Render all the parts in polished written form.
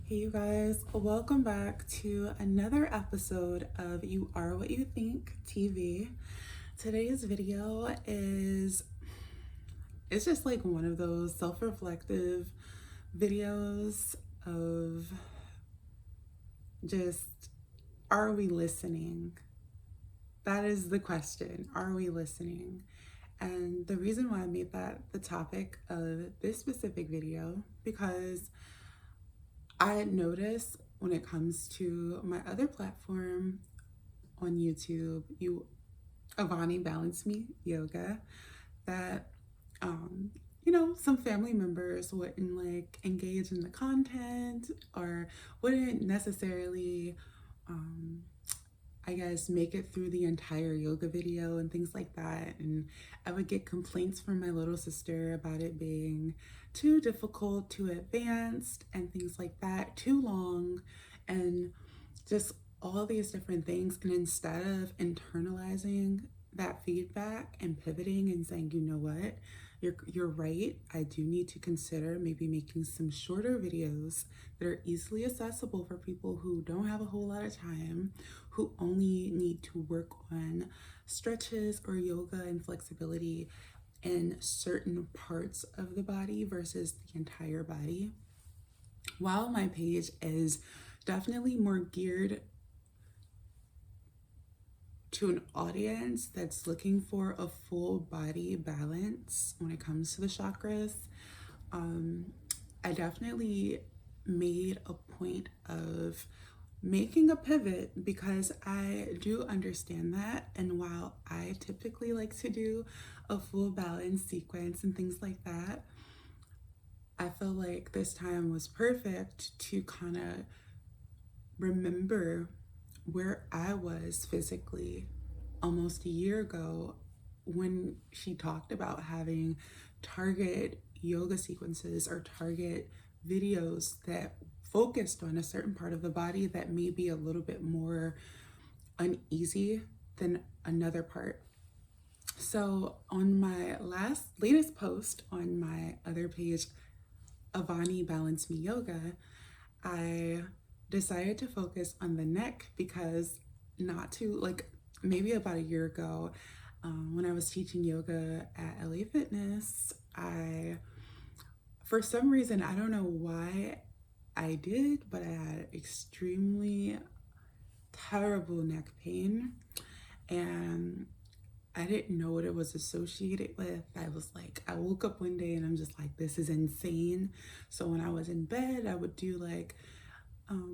Hey, you guys, welcome back to another episode of You Are What You Think TV. Today's video it's just like one of those self-reflective videos of just, are we listening? That is the question. Are we listening? And the reason why I made that the topic of this specific video, because I notice when it comes to my other platform on YouTube, Avani Balance Me Yoga, that some family members wouldn't like engage in the content or wouldn't necessarily I guess make it through the entire yoga video and things like that. And I would get complaints from my little sister about it being too difficult, too advanced, and things like that, too long, and just all these different things. And instead of internalizing that feedback and pivoting and saying, you know what, you're right, I do need to consider maybe making some shorter videos that are easily accessible for people who don't have a whole lot of time, who only need to work on stretches or yoga and flexibility in certain parts of the body versus the entire body. While my page is definitely more geared to an audience that's looking for a full body balance when it comes to the chakras, I definitely made a point of making a pivot because I do understand that. And while I typically like to do a full balance sequence and things like that, I feel like this time was perfect to kind of remember where I was physically almost a year ago when she talked about having target yoga sequences or target videos that focused on a certain part of the body that may be a little bit more uneasy than another part. So on my latest post on my other page, Avani Balance Me Yoga, I decided to focus on the neck because maybe about a year ago, when I was teaching yoga at LA Fitness, for some reason, I don't know why I did, but I had extremely terrible neck pain, and I didn't know what it was associated with. I woke up one day and I'm just like, this is insane. So when I was in bed, I would do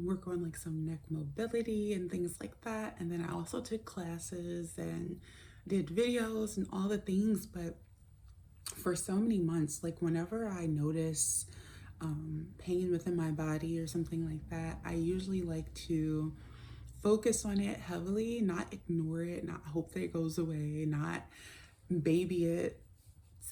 work on like some neck mobility and things like that. And then I also took classes and did videos and all the things. But for so many months, like whenever I notice pain within my body or something like that, I usually like to focus on it heavily, not ignore it, not hope that it goes away, not baby it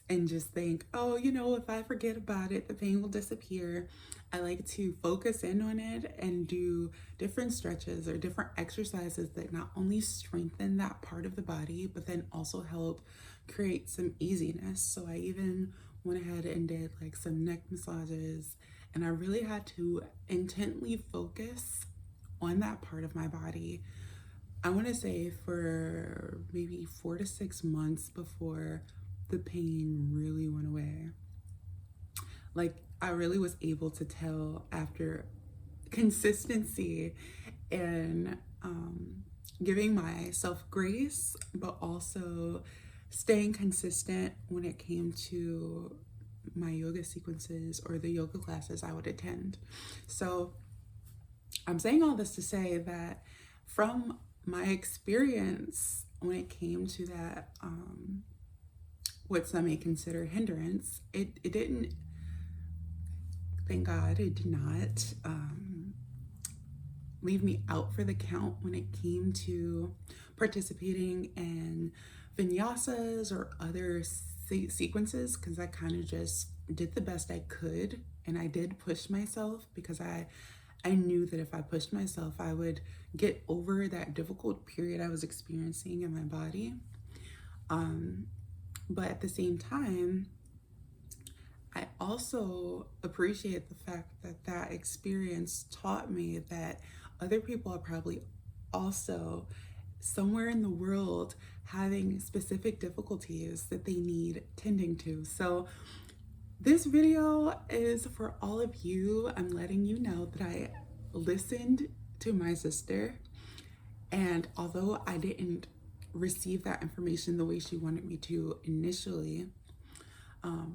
and just think, oh, if I forget about it, the pain will disappear. I like to focus in on it and do different stretches or different exercises that not only strengthen that part of the body, but then also help create some easiness. So I even went ahead and did like some neck massages, and I really had to intently focus on that part of my body. I want to say for maybe 4 to 6 months before the pain really went away. Like, I really was able to tell after consistency and giving myself grace, but also staying consistent when it came to my yoga sequences or the yoga classes I would attend. So I'm saying all this to say that from my experience when it came to that, what some may consider hindrance, it didn't, thank God, it did not leave me out for the count when it came to participating in vinyasas or other sequences, because I kind of just did the best I could, and I did push myself because I knew that if I pushed myself, I would get over that difficult period I was experiencing in my body. But at the same time, I also appreciate the fact that that experience taught me that other people are probably also somewhere in the world having specific difficulties that they need tending to. So this video is for all of you. I'm letting you know that I listened to my sister, and although I didn't receive that information the way she wanted me to initially,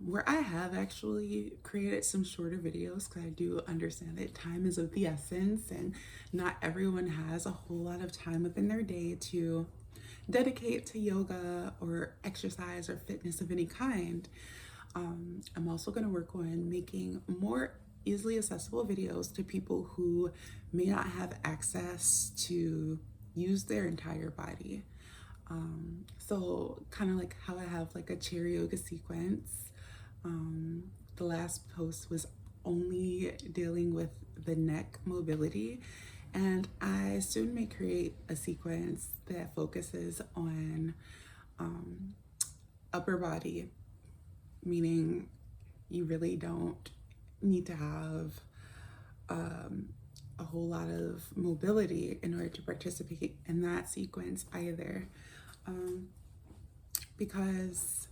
where I have actually created some shorter videos because I do understand that time is of the essence and not everyone has a whole lot of time within their day to dedicate to yoga or exercise or fitness of any kind. I'm also going to work on making more easily accessible videos to people who may not have access to use their entire body. So kind of like how I have like a chair yoga sequence. The last post was only dealing with the neck mobility, and I soon may create a sequence that focuses on upper body, meaning you really don't need to have a whole lot of mobility in order to participate in that sequence either. Because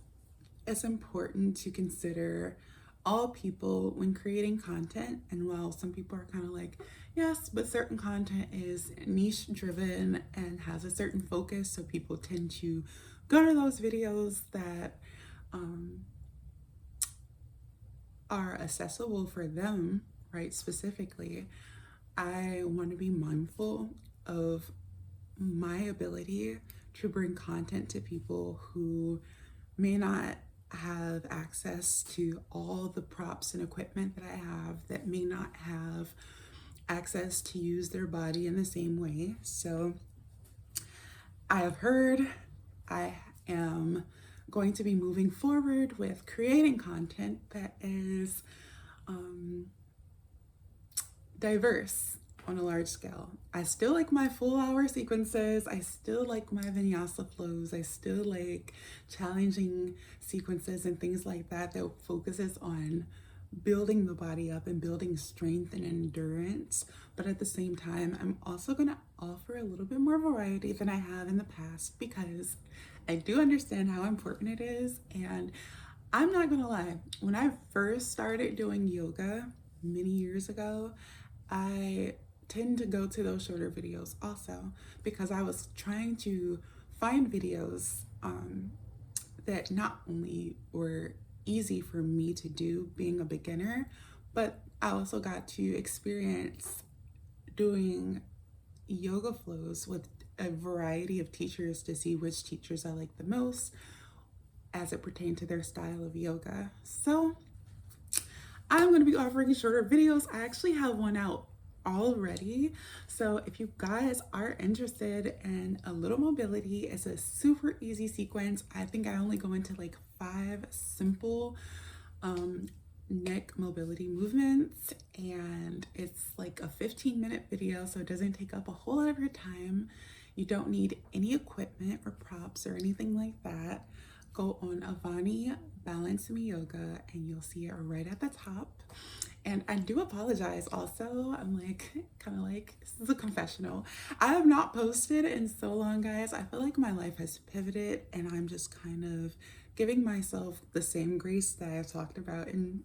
it's important to consider all people when creating content. And while some people are kind of like, yes, but certain content is niche driven and has a certain focus, so people tend to go to those videos that are accessible for them, right? Specifically, I want to be mindful of my ability to bring content to people who may not have access to all the props and equipment that I have, that may not have access to use their body in the same way. So I have heard, I am going to be moving forward with creating content that is diverse on a large scale. I still like my full hour sequences. I still like my vinyasa flows. I still like challenging sequences and things like that that focuses on building the body up and building strength and endurance. But at the same time, I'm also going to offer a little bit more variety than I have in the past, because I do understand how important it is. And I'm not going to lie, when I first started doing yoga many years ago, I tend to go to those shorter videos also, because I was trying to find videos that not only were easy for me to do being a beginner, but I also got to experience doing yoga flows with a variety of teachers to see which teachers I like the most as it pertained to their style of yoga. So I'm going to be offering shorter videos. I actually have one out already. So if you guys are interested in a little mobility, it's a super easy sequence. I think I only go into like 5 simple neck mobility movements, and it's like a 15-minute video, so it doesn't take up a whole lot of your time. You don't need any equipment or props or anything like that. Go on Avani Balance Me Yoga and you'll see it right at the top. And I do apologize also. I'm like, kind of like, this is a confessional. I have not posted in so long, guys. I feel like my life has pivoted and I'm just kind of giving myself the same grace that I've talked about in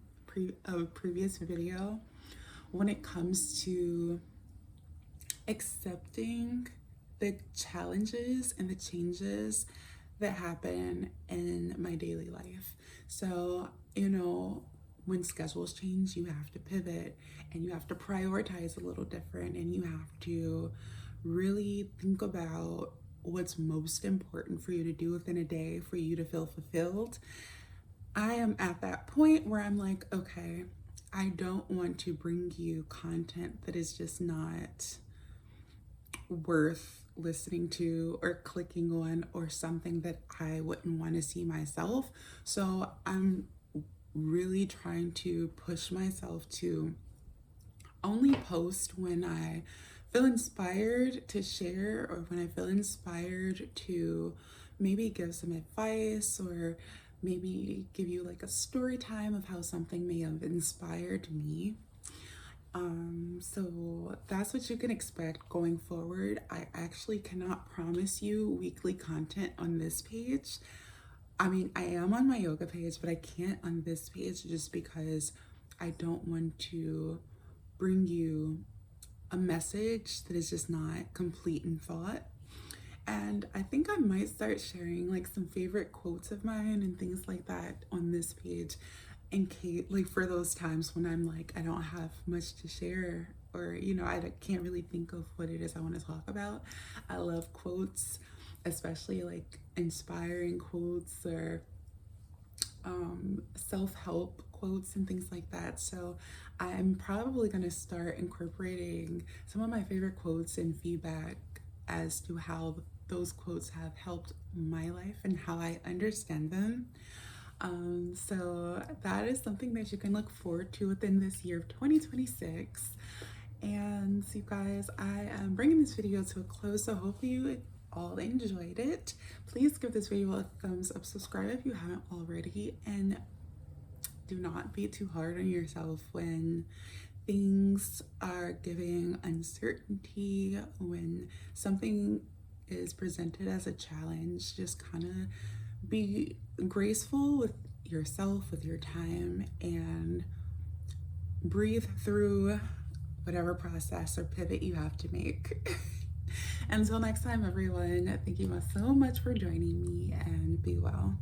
a previous video when it comes to accepting the challenges and the changes that happen in my daily life. So, you know, when schedules change, you have to pivot and you have to prioritize a little different, and you have to really think about what's most important for you to do within a day for you to feel fulfilled. I am at that point where I'm like, okay, I don't want to bring you content that is just not worth listening to or clicking on, or something that I wouldn't want to see myself. So I'm really trying to push myself to only post when I feel inspired to share, or when I feel inspired to maybe give some advice, or maybe give you like a story time of how something may have inspired me. So that's what you can expect going forward. I actually cannot promise you weekly content on this page. I mean, I am on my yoga page, but I can't on this page just because I don't want to bring you a message that is just not complete in thought. And I think I might start sharing like some favorite quotes of mine and things like that on this page in case, like for those times when I'm like, I don't have much to share, or, you know, I can't really think of what it is I want to talk about. I love quotes, especially like inspiring quotes or self-help quotes and things like that. So I'm probably going to start incorporating some of my favorite quotes and feedback as to how those quotes have helped my life and how I understand them. So that is something that you can look forward to within this year of 2026. And you guys, I am bringing this video to a close, so hopefully you all enjoyed it. Please give this video a thumbs up, subscribe if you haven't already, and do not be too hard on yourself when things are giving uncertainty, when something is presented as a challenge. Just kind of be graceful with yourself, with your time, and breathe through whatever process or pivot you have to make. Until next time, everyone, thank you so much for joining me, and be well.